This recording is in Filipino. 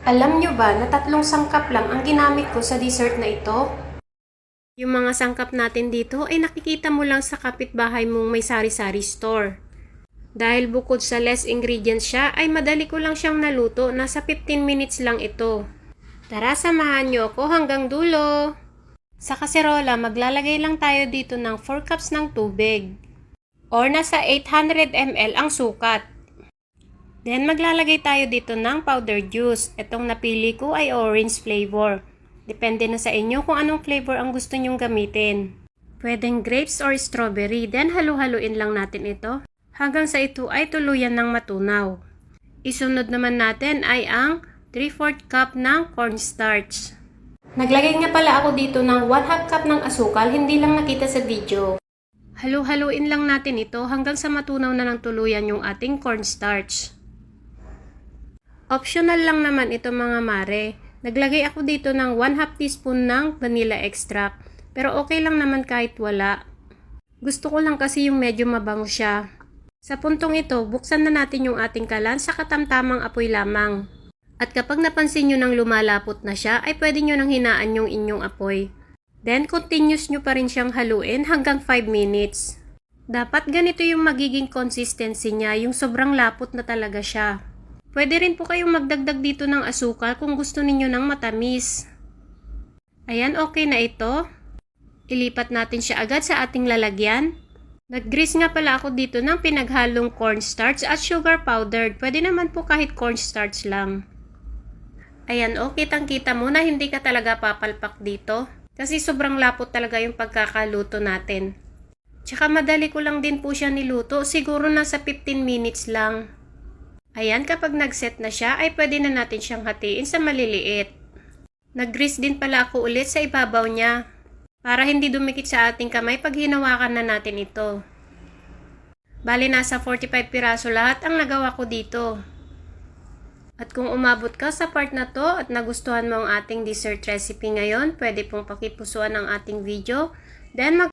Alam nyo ba na 3 sangkap lang ang ginamit ko sa dessert na ito? Yung mga sangkap natin dito ay nakikita mo lang sa kapitbahay mong may sari-sari store. Dahil bukod sa less ingredients siya, ay madali ko lang siyang naluto. Nasa 15 minutes lang ito. Tara, samahan nyo ako hanggang dulo. Sa kaserola, maglalagay lang tayo dito ng 4 cups ng tubig. Or nasa 800 ml ang sukat. Then maglalagay tayo dito ng powder juice. Itong napili ko ay orange flavor. Depende na sa inyo kung anong flavor ang gusto nyong gamitin. Pwedeng grapes or strawberry. Then halu-haluin lang natin ito hanggang sa ito ay tuluyan ng matunaw. Isunod naman natin ay ang 3/4 cup ng cornstarch. Naglagay nga pala ako dito ng 1/2 cup ng asukal, hindi lang nakita sa video. Halu-haluin lang natin ito hanggang sa matunaw na ng tuluyan yung ating cornstarch. Optional lang naman ito mga mare. Naglagay ako dito ng 1/2 teaspoon ng vanilla extract. Pero okay lang naman kahit wala. Gusto ko lang kasi yung medyo mabango siya. Sa puntong ito, buksan na natin yung ating kalan sa katamtamang apoy lamang. At kapag napansin nyo nang lumalapot na siya, ay pwede nyo nang hinaan yung inyong apoy. Then, continuous nyo pa rin siyang haluin hanggang 5 minutes. Dapat ganito yung magiging consistency niya, yung sobrang lapot na talaga siya. Pwede rin po kayong magdagdag dito ng asukal kung gusto ninyo ng matamis. Ayan, okay na ito. Ilipat natin siya agad sa ating lalagyan. Nag-grease nga pala ako dito ng pinaghalong cornstarch at sugar powder. Pwede naman po kahit cornstarch lang. Ayan, kitang-kita mo na hindi ka talaga papalpak dito. Kasi sobrang lapot talaga yung pagkakaluto natin. Tsaka madali ko lang din po siya niluto. Siguro nasa 15 minutes lang. Ayan, kapag nag-set na siya, ay pwede na natin siyang hatiin sa maliliit. Nag-grease din pala ako ulit sa ibabaw niya. Para hindi dumikit sa ating kamay pag hinawakan na natin ito. Bali, nasa 45 piraso lahat ang nagawa ko dito. At kung umabot ka sa part na to at nagustuhan mo ang ating dessert recipe ngayon, pwede pong pakipusuan ang ating video. Then